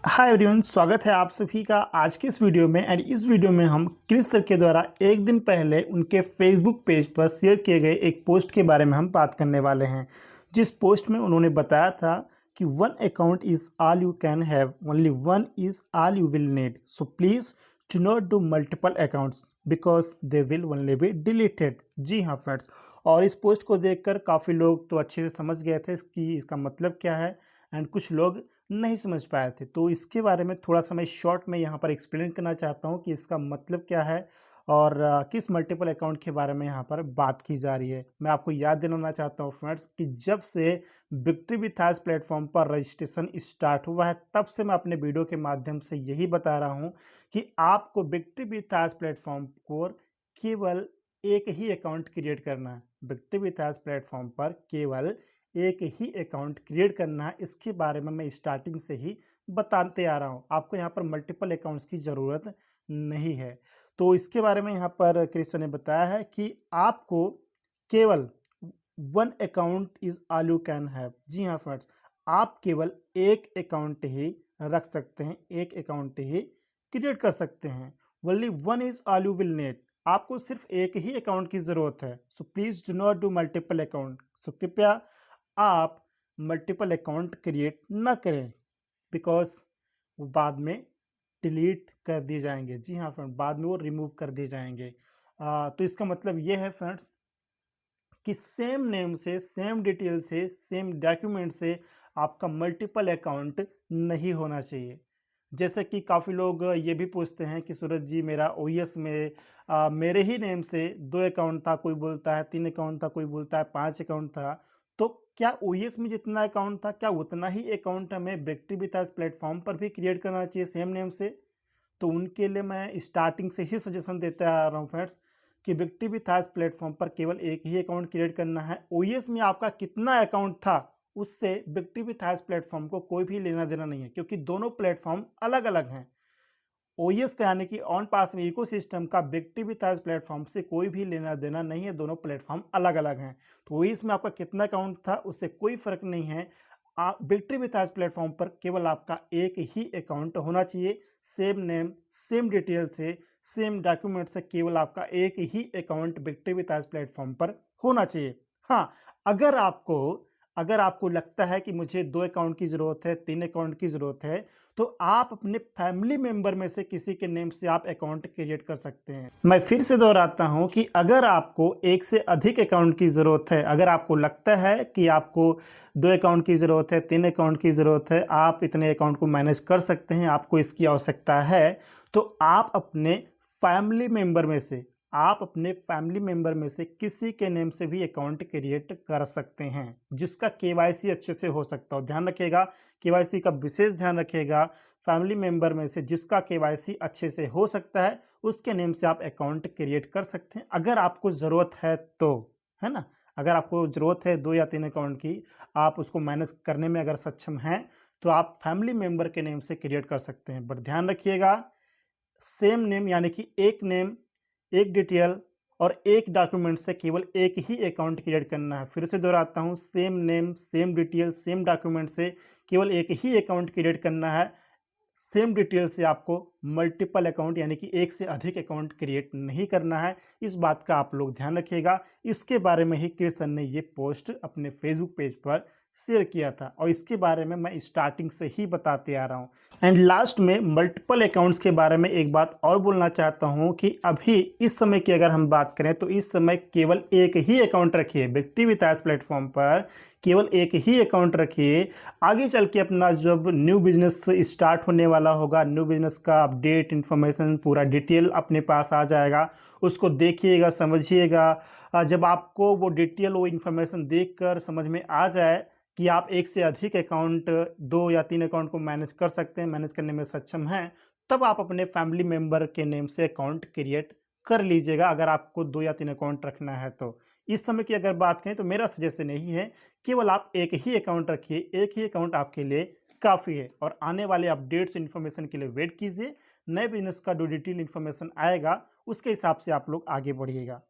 Hi everyone, स्वागत है आप सभी का आज के इस वीडियो में। एंड इस वीडियो में हम क्रिस सर के द्वारा एक दिन पहले उनके फेसबुक पेज पर शेयर किए गए एक पोस्ट के बारे में हम बात करने वाले हैं, जिस पोस्ट में उन्होंने बताया था कि one account is all you can have, only one is all you will need, so please do not do multiple accounts because they will only be deleted. जी हाँ फ्रेंड्स, और इस पोस्ट को देखकर काफ़ी लोग तो अच्छे से समझ गए थे कि इसका मतलब क्या है, एंड कुछ लोग नहीं समझ पाए थे। तो इसके बारे में थोड़ा सा मैं शॉर्ट में यहाँ पर एक्सप्लेन करना चाहता हूँ कि इसका मतलब क्या है और किस मल्टीपल अकाउंट के बारे में यहाँ पर बात की जा रही है। मैं आपको याद दिलाना चाहता हूँ फ्रेंड्स कि जब से विक्ट्री विथ एज प्लेटफॉर्म पर रजिस्ट्रेशन स्टार्ट हुआ है, तब से मैं अपने वीडियो के माध्यम से यही बता रहा हूँ कि आपको विक्ट्री विथ एज प्लेटफॉर्म पर केवल एक ही अकाउंट क्रिएट करना है। विक्ट्री विथ एज प्लेटफॉर्म पर केवल एक ही अकाउंट क्रिएट करना है। इसके बारे में मैं स्टार्टिंग से ही बताते आ रहा हूँ। आपको यहाँ पर मल्टीपल अकाउंट्स की ज़रूरत नहीं है। तो इसके बारे में यहाँ पर कृष्ण ने बताया है कि आपको केवल one account is all you can have. जी हाँ फ्रेंड्स, आप केवल एक अकाउंट ही रख सकते हैं, एक अकाउंट ही क्रिएट कर सकते हैं। Only one is all you will need. आपको सिर्फ एक ही अकाउंट की ज़रूरत है। So please do not do multiple account. So कृपया आप मल्टीपल अकाउंट क्रिएट ना करें, बिकॉज वो बाद में डिलीट कर दिए जाएंगे। जी हाँ फ्रेंड, बाद में वो रिमूव कर दिए जाएंगे। तो इसका मतलब ये है फ्रेंड्स कि सेम नेम से, सेम डिटेल से, सेम डॉक्यूमेंट से आपका मल्टीपल अकाउंट नहीं होना चाहिए। जैसे कि काफ़ी लोग ये भी पूछते हैं कि सूरज जी, मेरा ओएस में मेरे ही नेम से 2 अकाउंट था, कोई बोलता है 3 अकाउंट था, कोई बोलता है 5 अकाउंट था। तो क्या ओएस में जितना अकाउंट था, क्या उतना ही अकाउंट हमें विक्ट्री विथ एज प्लेटफॉर्म पर भी क्रिएट करना चाहिए सेम नेम से? तो उनके लिए मैं स्टार्टिंग से ही सजेशन देते आ रहा हूँ फ्रेंड्स कि विक्ट्री विथ एज प्लेटफॉर्म पर केवल एक ही अकाउंट क्रिएट करना है। ओएस में आपका कितना अकाउंट था, उससे विक्ट्री विथ एज प्लेटफॉर्म को कोई भी लेना देना नहीं है, क्योंकि दोनों प्लेटफॉर्म अलग अलग हैं। ओएस का यानी कि ऑन पास में इकोसिस्टम का विक्ट्री विथ एज प्लेटफॉर्म से कोई भी लेना देना नहीं है, दोनों प्लेटफॉर्म अलग अलग हैं। तो ओएस में आपका कितना अकाउंट था, उससे कोई फर्क नहीं है। विक्ट्री विथ एज प्लेटफॉर्म पर केवल आपका एक ही अकाउंट होना चाहिए, सेम नेम, सेम डिटेल से, सेम डॉक्यूमेंट से केवल आपका एक ही account victory with edge platform पर होना चाहिए। हाँ, अगर आपको अगर आपको लगता है कि मुझे 2 अकाउंट की ज़रूरत है, 3 अकाउंट की ज़रूरत है, तो आप अपने फैमिली मेंबर में से किसी के नेम से आप अकाउंट क्रिएट कर सकते हैं। मैं फिर से दोहराता हूं कि अगर आपको एक से अधिक अकाउंट की ज़रूरत है, अगर आपको लगता है कि आपको 2 अकाउंट की ज़रूरत है, 3 अकाउंट की ज़रूरत है, आप इतने अकाउंट को मैनेज कर सकते हैं, आपको इसकी आवश्यकता है, तो आप अपने फैमिली मेंबर में से किसी के नेम से भी अकाउंट क्रिएट कर सकते हैं, जिसका केवाईसी अच्छे से हो सकता हो। ध्यान रखिएगा, केवाईसी का विशेष ध्यान रखिएगा। फैमिली मेंबर में से जिसका केवाईसी अच्छे से हो सकता है, उसके नेम से आप अकाउंट क्रिएट कर सकते हैं, अगर आपको ज़रूरत है तो, है ना। अगर आपको ज़रूरत है 2 या 3 अकाउंट की, आप उसको मैनेज करने में अगर सक्षम हैं, तो आप फैमिली मेंबर के नेम से क्रिएट कर सकते हैं। बट ध्यान रखिएगा, सेम नेम यानी कि एक नेम, एक डिटेल और एक डॉक्यूमेंट से केवल एक ही अकाउंट क्रिएट करना है। फिर से दोहराता हूँ, same name, same detail, same document से केवल एक ही अकाउंट क्रिएट करना है। सेम डिटेल से आपको मल्टीपल अकाउंट यानी कि एक से अधिक अकाउंट क्रिएट नहीं करना है। इस बात का आप लोग ध्यान रखिएगा। इसके बारे में ही कृष्ण ने ये पोस्ट अपने फेसबुक पेज पर शेयर किया था, और इसके बारे में मैं स्टार्टिंग से ही बताते आ रहा हूँ। एंड लास्ट में मल्टीपल अकाउंट्स के बारे में एक बात और बोलना चाहता हूँ कि अभी इस समय की अगर हम बात करें, तो इस समय केवल एक ही अकाउंट रखिए विक्ट्री विथ एज प्लेटफॉर्म पर, केवल एक ही अकाउंट रखिए। आगे चल के अपना जब न्यू बिजनेस स्टार्ट होने वाला होगा, न्यू बिजनेस का अपडेट, इन्फॉर्मेशन, पूरा डिटेल अपने पास आ जाएगा, उसको देखिएगा, समझिएगा। जब आपको वो डिटेल, वो इन्फॉर्मेशन देखकर समझ में आ जाए कि आप एक से अधिक अकाउंट, 2 या 3 अकाउंट को मैनेज कर सकते हैं, मैनेज करने में सक्षम हैं, तब आप अपने फैमिली मेंबर के नेम से अकाउंट क्रिएट कर लीजिएगा, अगर आपको 2 या 3 अकाउंट रखना है तो। इस समय की अगर बात करें तो मेरा सजेशन यही है, केवल आप एक ही अकाउंट रखिए, एक ही अकाउंट आपके लिए काफ़ी है। और आने वाले अपडेट्स, इन्फॉर्मेशन के लिए वेट कीजिए। नए बिजनेस का जो डिटेल इन्फॉर्मेशन आएगा, उसके हिसाब से आप लोग आगे बढ़िएगा।